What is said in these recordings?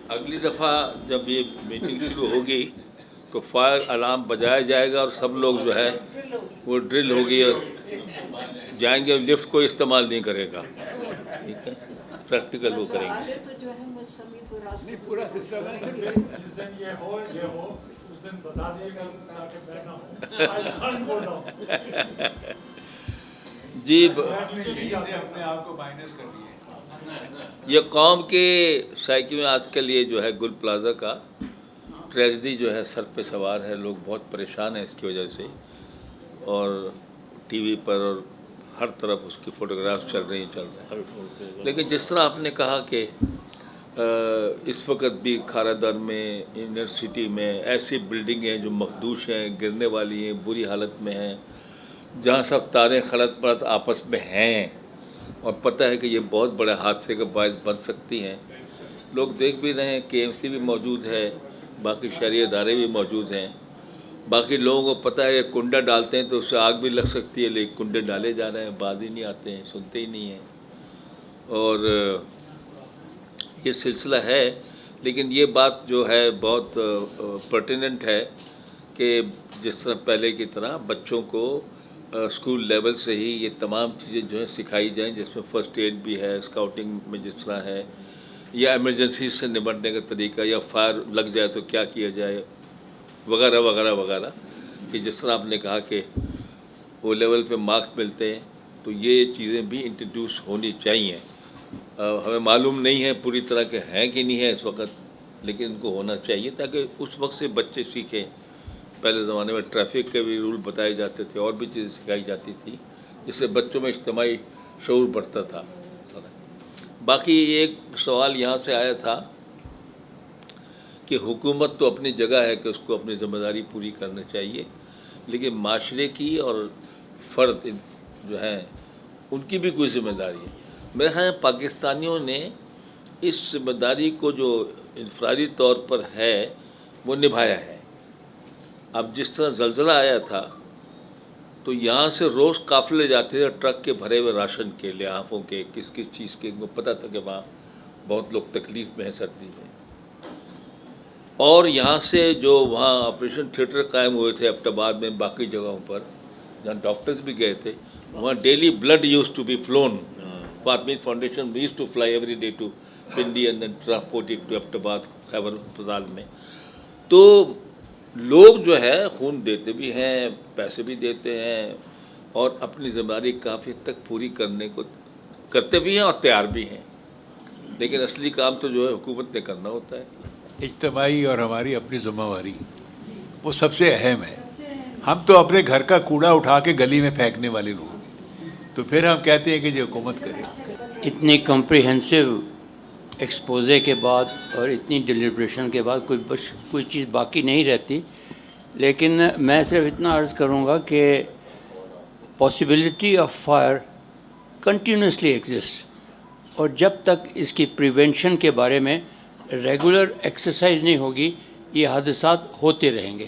اگلی دفعہ جب یہ میٹنگ شروع ہوگی تو فائر الارم بجایا جائے گا اور سب لوگ جو ہے وہ ڈرل ہوگی اور جائیں گے اور لفٹ کو استعمال نہیں کرے گا. ٹھیک ہے, پریکٹیکل وہ کریں گے. پورا سسٹم ہے. جس دن یہ ہو اس دن بتا دیے گا تاکہ میں نہ ہوں. جی اپنے آپ کو مائنس کر دیے. یہ قوم کے سائیکی میں آج کل یہ جو ہے گل پلازا کا ٹریجڈی جو ہے سر پہ سوار ہے. لوگ بہت پریشان ہیں اس کی وجہ سے, اور ٹی وی پر اور ہر طرف اس کی فوٹوگرافس چل رہی ہیں. لیکن جس طرح آپ نے کہا کہ اس وقت بھی کھارا در میں انر سٹی میں ایسی بلڈنگیں ہیں جو مخدوش ہیں, گرنے والی ہیں, بری حالت میں ہیں, جہاں سب تاریں خلط پلط آپس میں ہیں اور پتہ ہے کہ یہ بہت بڑے حادثے کا باعث بن سکتی ہیں. لوگ دیکھ بھی رہے ہیں, کے ایم سی بھی موجود ہے, باقی شہری ادارے بھی موجود ہیں. باقی لوگوں کو پتہ ہے کہ کنڈا ڈالتے ہیں تو اس سے آگ بھی لگ سکتی ہے, لیکن کنڈے ڈالے جا رہے ہیں, باز ہی نہیں آتے ہیں, سنتے ہی نہیں ہیں. اور یہ سلسلہ ہے, لیکن یہ بات جو ہے بہت پرٹیننٹ ہے کہ جس طرح پہلے کی طرح بچوں کو اسکول لیول سے ہی یہ تمام چیزیں جو ہیں سکھائی جائیں, جس میں فرسٹ ایڈ بھی ہے, اسکاؤٹنگ میں جس طرح ہے, یا ایمرجنسی سے نمٹنے کا طریقہ, یا فائر لگ جائے تو کیا کیا جائے, وغیرہ وغیرہ وغیرہ. کہ جس طرح آپ نے کہا کہ او لیول پہ مارکس ملتے ہیں, تو یہ چیزیں بھی انٹروڈیوس ہونی چاہیے. ہمیں معلوم نہیں ہے پوری طرح کے ہیں کہ نہیں ہے اس وقت, لیکن ان کو ہونا چاہیے تاکہ اس وقت سے بچے سیکھیں. پہلے زمانے میں ٹریفک کے بھی رول بتائے جاتے تھے, اور بھی چیزیں سکھائی جاتی تھی, جس سے بچوں میں اجتماعی شعور بڑھتا تھا. باقی ایک سوال یہاں سے آیا تھا کہ حکومت تو اپنی جگہ ہے کہ اس کو اپنی ذمہ داری پوری کرنا چاہیے, لیکن معاشرے کی اور فرد جو ہیں ان کی بھی کوئی ذمہ داری ہے. میرے خیال میں پاکستانیوں نے اس ذمہ داری کو جو انفرادی طور پر ہے وہ نبھایا ہے. اب جس طرح زلزلہ آیا تھا تو یہاں سے روز قافلے جاتے تھے ٹرک کے بھرے ہوئے راشن کے, لحافوں کے, کس کس چیز کے, وہ پتہ تھا کہ وہاں بہت لوگ تکلیف میں ہیں سردی میں. اور یہاں سے جو وہاں آپریشن تھیٹر قائم ہوئے تھے ایبٹ آباد میں, باقی جگہوں پر جہاں ڈاکٹرز بھی گئے تھے, وہاں daily blood used to be flown. Fatimi foundation used to fly every day to Pindi and then transport to Abbottabad Khyber ہسپتال میں. تو لوگ جو ہے خون دیتے بھی ہیں, پیسے بھی دیتے ہیں, اور اپنی ذمہ داری کافی حد تک پوری کرنے کو کرتے بھی ہیں اور تیار بھی ہیں. لیکن اصلی کام تو جو ہے حکومت نے کرنا ہوتا ہے. اجتماعی اور ہماری اپنی ذمہ داری وہ سب سے اہم ہے. ہم تو اپنے گھر کا کوڑا اٹھا کے گلی میں پھینکنے والے لوگ ہیں, تو پھر ہم کہتے ہیں کہ یہ حکومت کرے. اتنی کمپریہنسو ایکسپوزے کے بعد اور اتنی ڈیلیبریشن کے بعد کوئی چیز باقی نہیں رہتی. لیکن میں صرف اتنا عرض کروں گا کہ possibility of fire continuously exist, اور جب تک اس کی پریونشن کے بارے میں ریگولر ایکسرسائز نہیں ہوگی یہ حادثات ہوتے رہیں گے.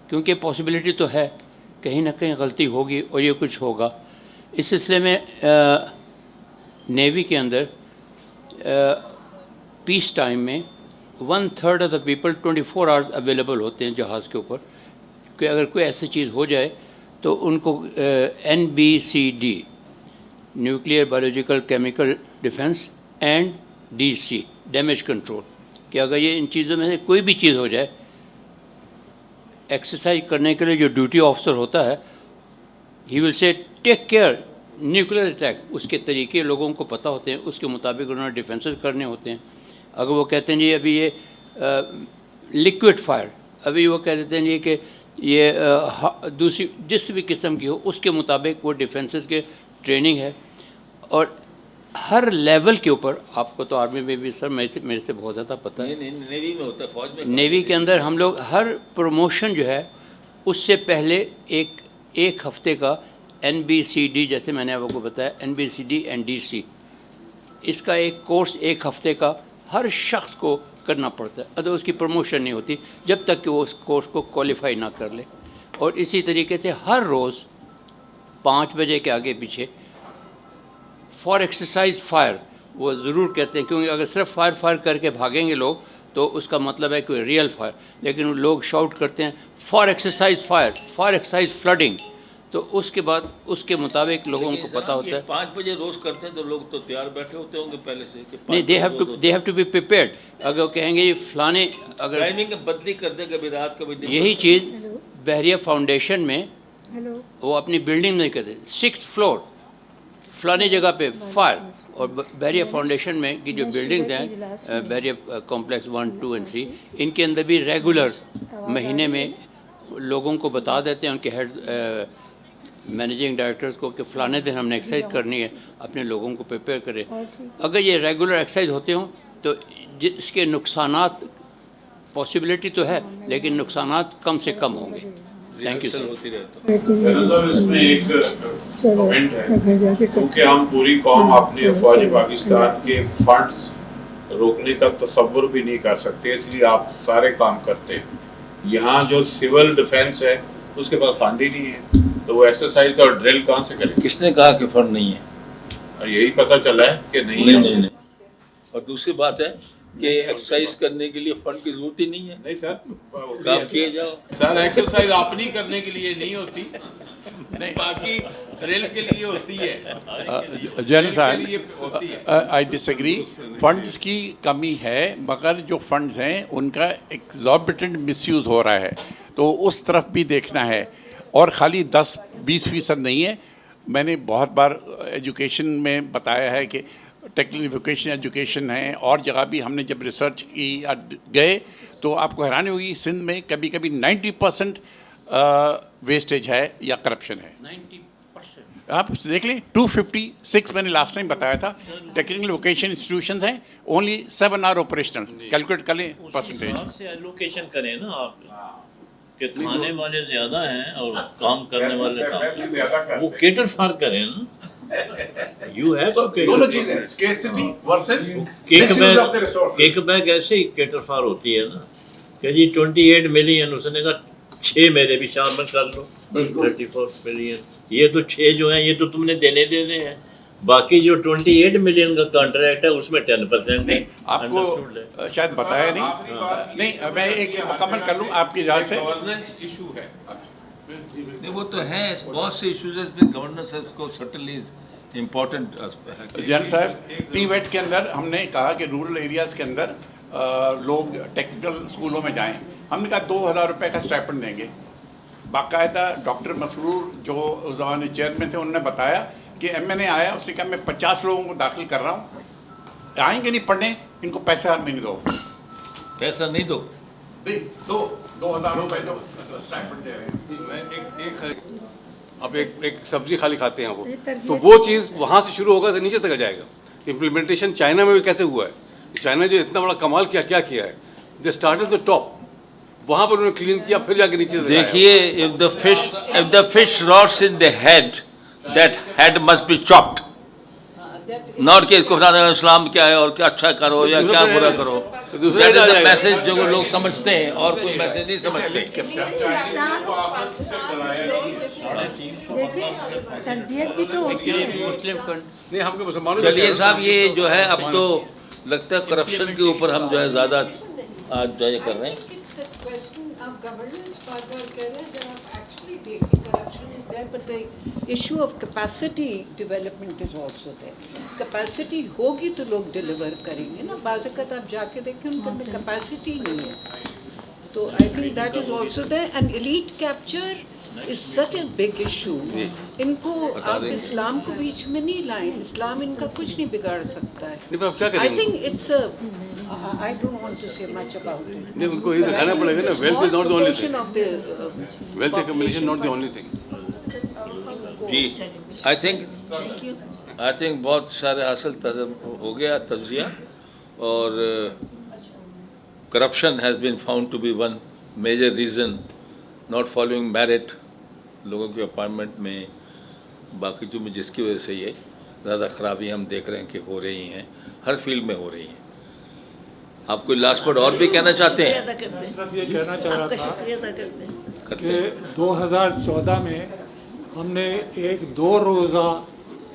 کیونکہ پاسبلٹی تو ہے کہیں نہ کہیں غلطی ہوگی اور یہ کچھ ہوگا. اس سلسلے میں نیوی کے اندر پیس ٹائم میں 1/3 of the people 24 hours available ہوتے ہیں جہاز کے اوپر, کہ اگر کوئی ایسی چیز ہو جائے تو ان کو NBCD nuclear biological chemical defence and DC damage control, کہ اگر یہ ان چیزوں میں سے کوئی بھی چیز ہو جائے, ایکسرسائز کرنے کے لیے جو ڈیوٹی آفیسر ہوتا ہے ہی ول سے ٹیک کیئر نیوکلیر اٹیک. اس کے طریقے لوگوں کو پتہ ہوتے ہیں, اس کے مطابق انہوں نے ڈیفینسز کرنے ہوتے ہیں. اگر وہ کہتے ہیں جی ابھی یہ لیکوڈ فائر, ابھی وہ کہہ دیتے ہیں جی کہ یہ دوسری جس بھی قسم کی ہو اس کے مطابق وہ ڈیفینسز کے ٹریننگ ہے. اور ہر لیول کے اوپر, آپ کو تو آرمی میں بھی سر میرے سے بہت زیادہ پتہ ہے, نیوی میں ہوتا ہے, فوج میں نیوی کے اندر ہم لوگ ہر پروموشن جو ہے اس سے پہلے ایک ہفتے کا NBCD, جیسے میں نے آپ کو بتایا NBCD اینڈ DC, اس کا ایک کورس ایک ہفتے کا ہر شخص کو کرنا پڑتا ہے. ادر اس کی پروموشن نہیں ہوتی جب تک کہ وہ اس کورس کو کوالیفائی نہ کر لے. اور اسی طریقے سے ہر روز 5 بجے کے آگے پیچھے فار ایکسرسائز فائر وہ ضرور کہتے ہیں، کیونکہ اگر صرف فائر کر کے بھاگیں گے لوگ تو اس کا مطلب ہے کوئی ریئل فائر، لیکن لوگ شاؤٹ کرتے ہیں for exercise fire, for exercise flooding, تو اس کے بعد اس کے مطابق لوگوں کو پتہ ہوتا ہے. 5 بجے روز کرتے ہیں تو لوگ تو تیار بیٹھے ہوتے ہوں گے پہلے سے کہ نہیں، they have to be prepared. اگر وہ کہیں گے یہ فلانے، اگر ٹائمنگ بدلی کر دے کبھی رات کبھی دن. یہی چیز بحریہ فاؤنڈیشن میں وہ اپنی بلڈنگ نہیں کرتے، 6th فلور فلانی جگہ پہ فائر، اور بحریہ فاؤنڈیشن میں کی جو بلڈنگز ہیں بحریہ کمپلیکس 1 2 اور 3 ان کے اندر بھی ریگولر مہینے میں لوگوں کو بتا دیتے ہیں ان کے ہیڈ مینیجنگ ڈائریکٹرز کو کہ فلانے دن ہم نے ایکسرسائز کرنی ہے، اپنے لوگوں کو پریپیئر کرے. اگر یہ ریگولر ایکسرسائز ہوتے ہوں تو اس کے نقصانات، پاسبلٹی تو ہے لیکن نقصانات کم سے کم ہوں گے. Thank you sir. ہوتی رہتی ہے. صاحب اس میں ایک کمنٹ ہے، کیونکہ ہم پوری قوم اپنے افواج پاکستان کے فنڈز روکنے کا تصور بھی نہیں کر سکتے، اس لیے آپ سارے کام کرتے ہیں. یہاں جو سول ڈیفنس ہے اس کے پاس فنڈ ہی نہیں ہے، تو وہ ایکسرسائز اور ڈرل کہاں سے کریں؟ کس نے کہا کہ فنڈ نہیں ہے؟ یہی پتہ چلا ہے کہ نہیں ہے. اور دوسری بات ہے کہ ایکسرسائز کرنے کے لیے فنڈ کی ضرورت ہی نہیں ہے. نہیں سر، کام کیے جاؤ. سر ایکسرسائز اپنی کرنے کے لیے نہیں ہوتی، باقی ڈرل کے لیے ہوتی ہے. جنرل صاحب آئی ڈس ایگری، فنڈز کی کمی ہے، مگر جو فنڈز ہیں ان کا ایگزاربیٹنٹ مس یوز ہو رہا ہے، تو اس طرف بھی دیکھنا ہے. اور خالی 10-20% نہیں ہے. میں نے بہت بار ایجوکیشن میں بتایا ہے کہ ٹیکنیکل ووکیشن ایجوکیشن ہے، اور جگہ بھی ہم نے جب ریسرچ کی گئے تو آپ کو حیرانی ہوگی سندھ میں کبھی کبھی 90% ویسٹیج ہے یا کرپشن ہے. 90% آپ دیکھ لیں. 256 میں نے لاسٹ ٹائم بتایا تھا ٹیکنیکل ووکیشن انسٹیٹیوشنز ہیں، اونلی 7 آر آپریشنل. کیلکولیٹ کر لیں پرسنٹیج. سے ایلوکیشن کریں نا آپ کہ کھانے والے زیادہ ہیں اور کام کرنے والے کم، وہ کیٹر فار کریں نا. You have to kick back ایسے ہی کیٹر فار ہوتی ہے نا کہ جی 28 ملین، اس نے کہا 6 میرے بھی شامل کر لو، 34 ملین. یہ تو 6 جو ہیں یہ تو تم نے دینے ہیں، باقی جو 28 ملین کا کانٹریکٹ ہے اس میں 10% ہے. آپ کو شاید بتایا نہیں، میں ایک مکمل کر لوں آپ کی اجازت سے. گورننس ایشو ہے. نہیں وہ تو ہیں، بہت سے ایشوز ہیں. گورننس کو سرٹنلی امپورٹنٹ ہے. جنرل صاحب ٹی ویٹ کے اندر ہم نے کہا کہ رورل ایریاز کے اندر لوگ ٹیکنیکل اسکولوں میں جائیں. ہم نے کہا 2000 روپے کا اسٹائپنڈ دیں گے. باقاعدہ ڈاکٹر مسرور جو اس زمانے چیئرمین تھے انہوں نے بتایا کہ ایم آیا، اس نے کہا میں 50 لوگوں کو داخل کر رہا ہوں، آئیں گے نہیں پڑھنے، ان کو پیسہ نہیں دو. پیسہ نہیں دو، 2000 روپے جو اسٹائپنڈ دے رہے ہیں. اب ایک سبزی خالی کھاتے ہیں وہ، تو وہ چیز وہاں سے شروع ہوگا تو نیچے تک جائے گا. امپلیمنٹیشن چائنا میں بھی کیسے ہوا ہے؟ چائنا جو اتنا بڑا کمال کیا ہے، دے اسٹارٹڈ دی ٹاپ، وہاں پر انہوں نے کلین کیا، پھر جا کے نیچے. دیکھیے if the fish rots in the head, that head must be chopped. Not کہ اس کو اسلام کیا ہے اور کیا اچھا کرو یا کیا برا کرو. That is the message جو لوگ سمجھتے ہیں اور کوئی میسج نہیں سمجھتے. تربیت بھی تو ہوتی ہے. نہیں ہم کو مسلمانوں. چلیے صاحب، یہ جو ہے اب تو لگتا ہے کرپشن کے اوپر ہم جو ہے زیادہ آج جو ہے کر رہے ہیں. Issue of capacity development is also there. Capacity ہوگی تو لوگ ڈیلیور کریں گے نا. بعض اوقات آپ جا کے دیکھیں ان کے اندر کیپیسٹی نہیں ہے. تو I think that is also there. And elite capture is such a big issue. ان کو آپ اسلام کو بیچ میں نہیں لائیں. اسلام ان کا کچھ نہیں بگاڑ سکتا ہے. I think it's I don't want to say much about it. نہیں ان کو یہ دکھانا پڑے گا نا، wealth is not the only thing. Wealth accumulation not the only thing. جی آئی تھنک بہت سارے حاصل ہو گیا تجزیہ. اور corruption has been found to be one major reason. Not following merit لوگوں کے اپائنٹمنٹ میں، باقی جو جس کی وجہ سے یہ زیادہ خرابی ہم دیکھ رہے ہیں کہ ہو رہی ہیں، ہر فیلڈ میں ہو رہی ہیں. آپ کوئی لاسٹ ورڈ اور بھی کہنا چاہتے ہیں؟ صرف یہ کہنا چاہ رہا تھا کہ 2014 میں ہم نے ایک 2 روزہ